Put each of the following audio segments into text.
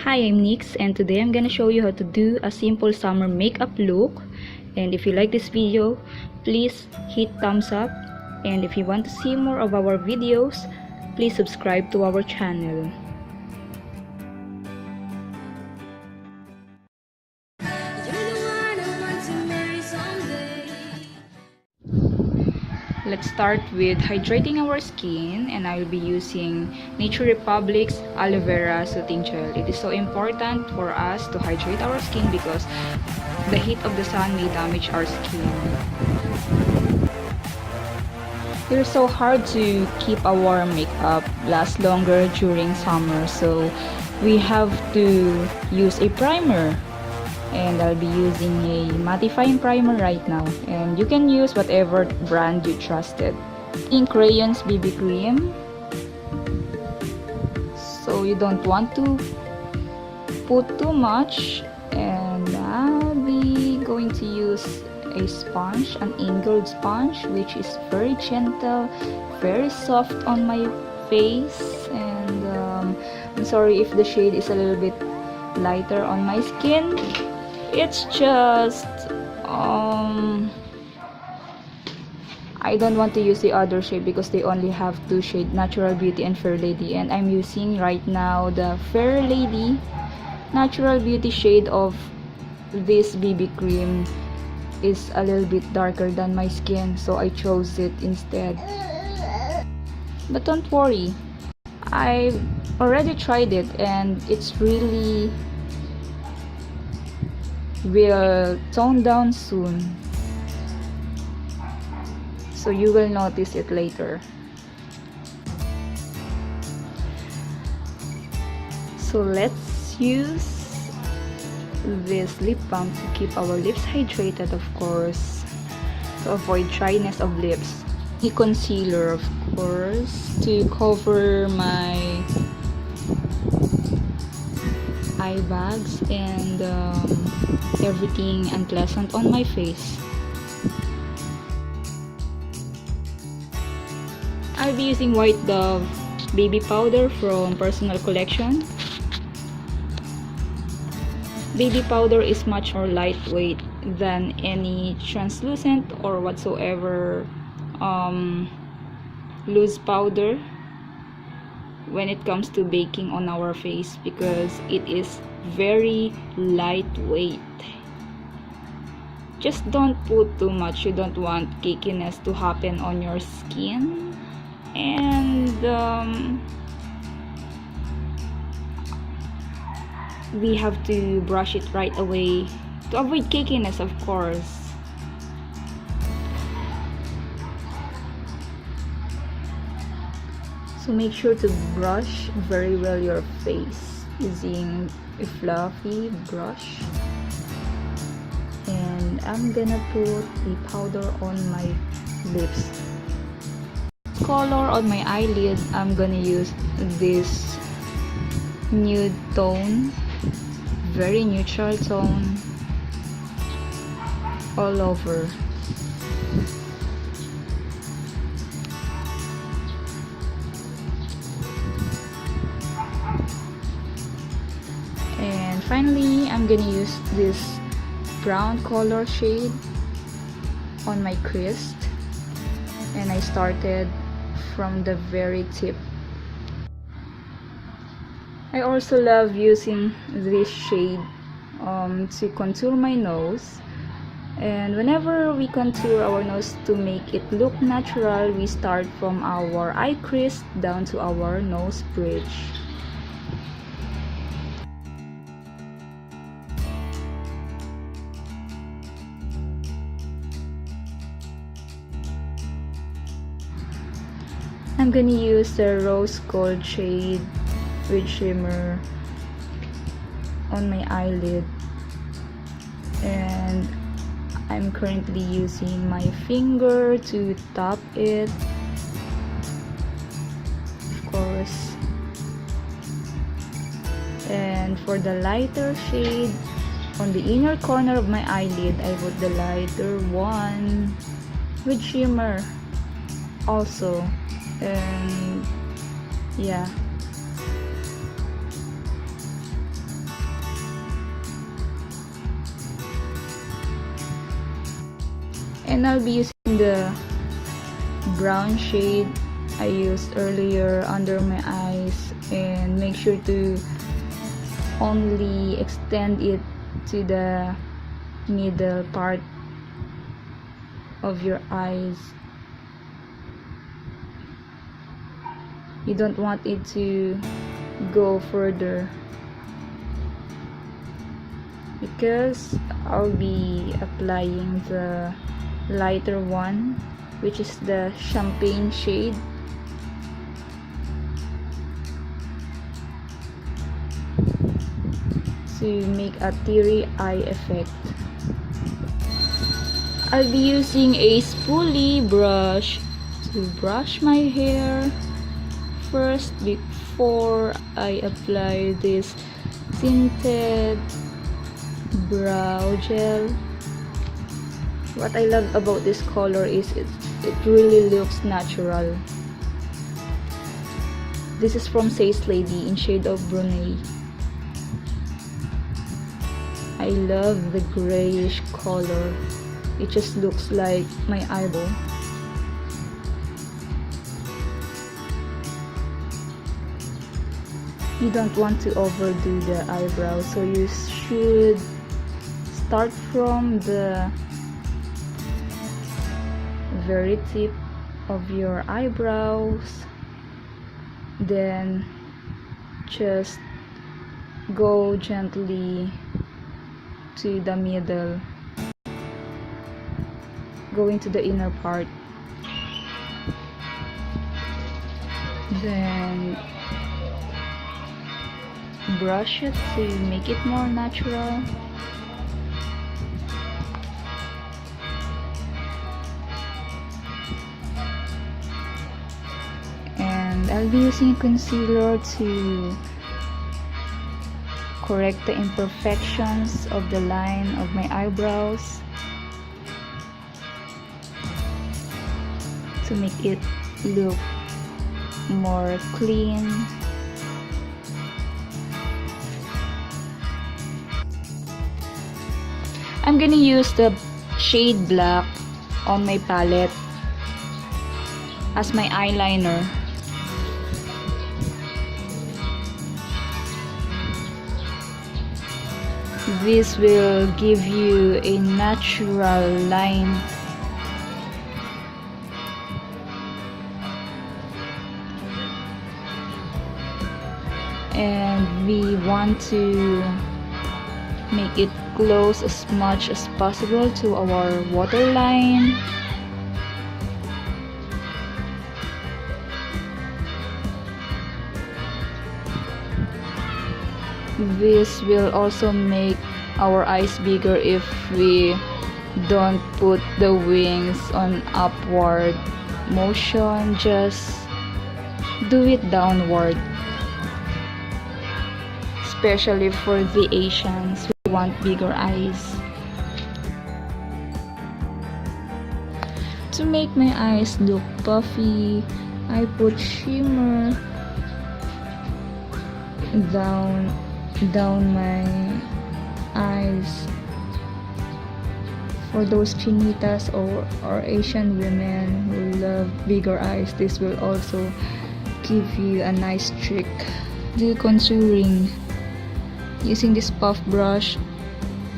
Hi, I'm Nix, and today I'm gonna show you how to do a simple summer makeup look. And if you like this video, please hit thumbs up, and if you want to see more of our videos, please subscribe to our channel. Let's start with hydrating our skin, and I will be using Nature Republic's Aloe Vera Soothing Gel. It is so important for us to hydrate our skin because the heat of the sun may damage our skin. It is so hard to keep our makeup last longer during summer, so we have to use a primer. And I'll be using a mattifying primer right now, and you can use whatever brand you trusted. In Crayons BB cream, so you don't want to put too much. And I'll be going to use a sponge, an angled sponge, which is very gentle, very soft on my face. And I'm sorry if the shade is a little bit lighter on my skin. It's just I don't want to use the other shade because they only have two shades, Natural Beauty and Fair Lady, and I'm using right now the Fair Lady Natural Beauty shade of this BB cream. Is a little bit darker than my skin, so I chose it instead. But don't worry, I already tried it and it's really will tone down soon, so you will notice it later. So let's use this lip balm to keep our lips hydrated, of course, to avoid dryness of lips. A concealer, of course, to cover my eye bags and everything unpleasant on my face. I'll be using White Dove baby powder from Personal Collection. Baby powder is much more lightweight than any translucent or whatsoever loose powder when it comes to baking on our face, because it is very lightweight. Just don't put too much. You don't want cakiness to happen on your skin. And we have to brush it right away to avoid cakiness, of course. So make sure to brush very well your face using a fluffy brush. And I'm gonna put the powder on my lips. Color on my eyelid, I'm gonna use this nude tone, very neutral tone, all over. And finally, I'm gonna use this brown color shade on my crease, and I started from the very tip. I also love using this shade to contour my nose. And whenever we contour our nose to make it look natural, we start from our eye crease down to our nose bridge. I'm gonna use the rose gold shade with shimmer on my eyelid, and I'm currently using my finger to tap it, of course. And for the lighter shade on the inner corner of my eyelid, I put the lighter one with shimmer also. And yeah, And I'll be using the brown shade I used earlier under my eyes, and make sure to only extend it to the middle part of your eyes. You don't want it to go further, because I'll be applying the lighter one, which is the champagne shade. To make a teary eye effect. I'll be using a spoolie brush to brush my hair first before I apply this tinted brow gel. What I love about this color is it really looks natural. This is from Says Lady in shade of Brunei. I love the grayish color. It just looks like my eyebrow. You don't want to overdo the eyebrow, so you should start from the very tip of your eyebrows, then just go gently to the middle, going to the inner part, then brush it to make it more natural. And I'll be using concealer to correct the imperfections of the line of my eyebrows, to make it look more clean. I'm gonna use the shade black on my palette as my eyeliner. This will give you a natural line. And we want to make it close as much as possible to our waterline. This will also make our eyes bigger if we don't put the wings on upward motion, just do it downward. Especially for the Asians who want bigger eyes. To make my eyes look puffy, I put shimmer down my eyes. For those chinitas or Asian women who love bigger eyes, this will also give you a nice trick. Do contouring. Using this puff brush,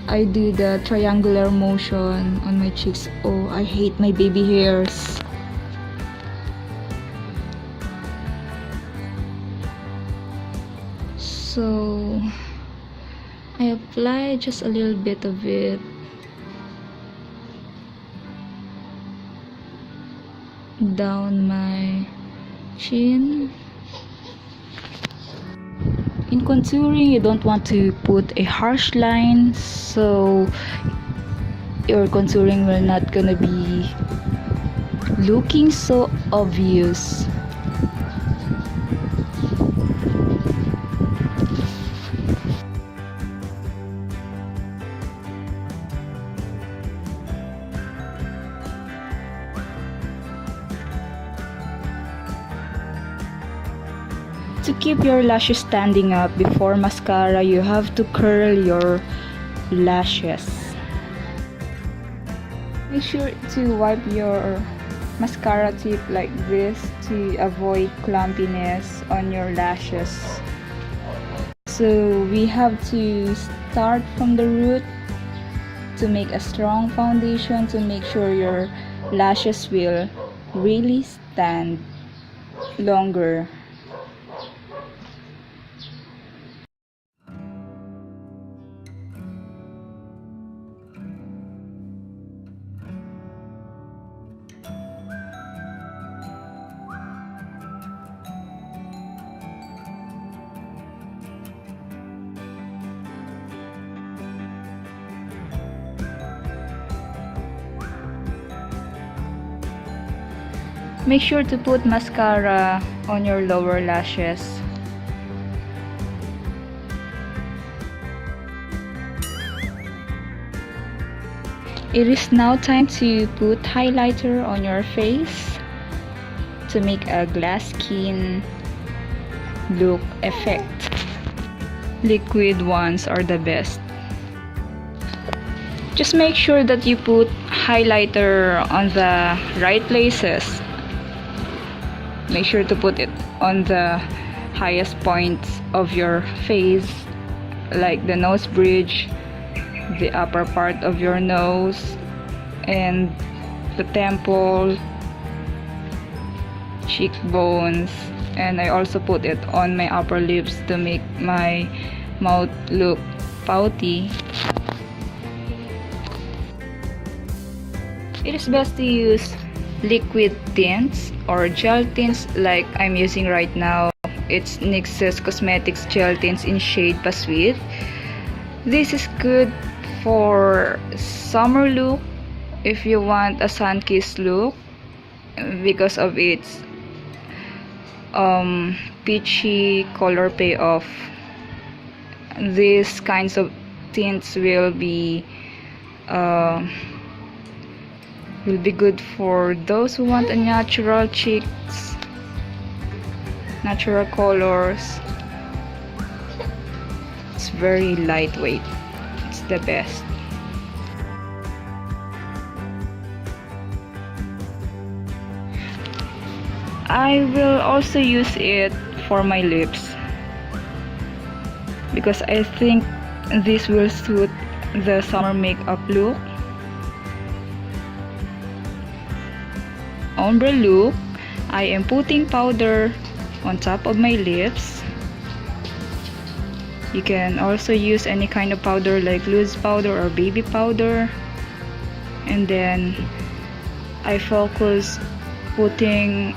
I do the triangular motion on my cheeks. Oh, I hate my baby hairs. So I apply just a little bit of it down my chin. In contouring, you don't want to put a harsh line, so your contouring will not gonna be looking so obvious. To keep your lashes standing up before mascara, you have to curl your lashes. Make sure to wipe your mascara tip like this to avoid clumpiness on your lashes. So we have to start from the root to make a strong foundation to make sure your lashes will really stand longer. Make sure to put mascara on your lower lashes. It is now time to put highlighter on your face to make a glass skin look effect. Liquid ones are the best. Just make sure that you put highlighter on the right places. Make sure to put it on the highest points of your face, like the nose bridge, the upper part of your nose, and the temple, cheekbones, and I also put it on my upper lips to make my mouth look pouty. It is best to use liquid tints or gel tints like I'm using right now. It's NYX Cosmetics Gel Tints in shade Pasweet. This is good for summer look if you want a sun-kissed look because of its peachy color payoff. These kinds of tints will be good for those who want a natural cheeks, natural colors. It's very lightweight. It's the best. I will also use it for my lips because I think this will suit the summer makeup look. Ombre look, I am putting powder on top of my lips. You can also use any kind of powder like loose powder or baby powder. And then I focus putting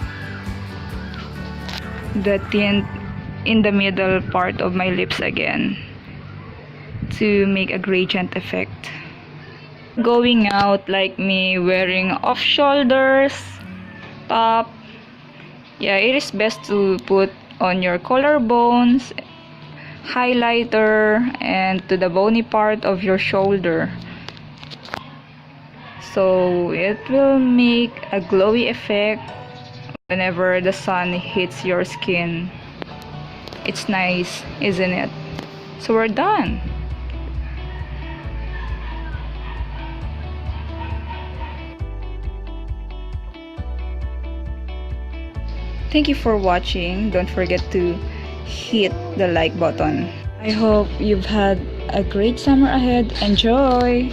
the tint in the middle part of my lips again to make a gradient effect. Going out like me wearing off shoulders top, yeah, it is best to put on your collarbones, highlighter, and to the bony part of your shoulder, so it will make a glowy effect whenever the sun hits your skin. It's nice, isn't it? So we're done. Thank you for watching. Don't forget to hit the like button. I hope you've had a great summer ahead. Enjoy!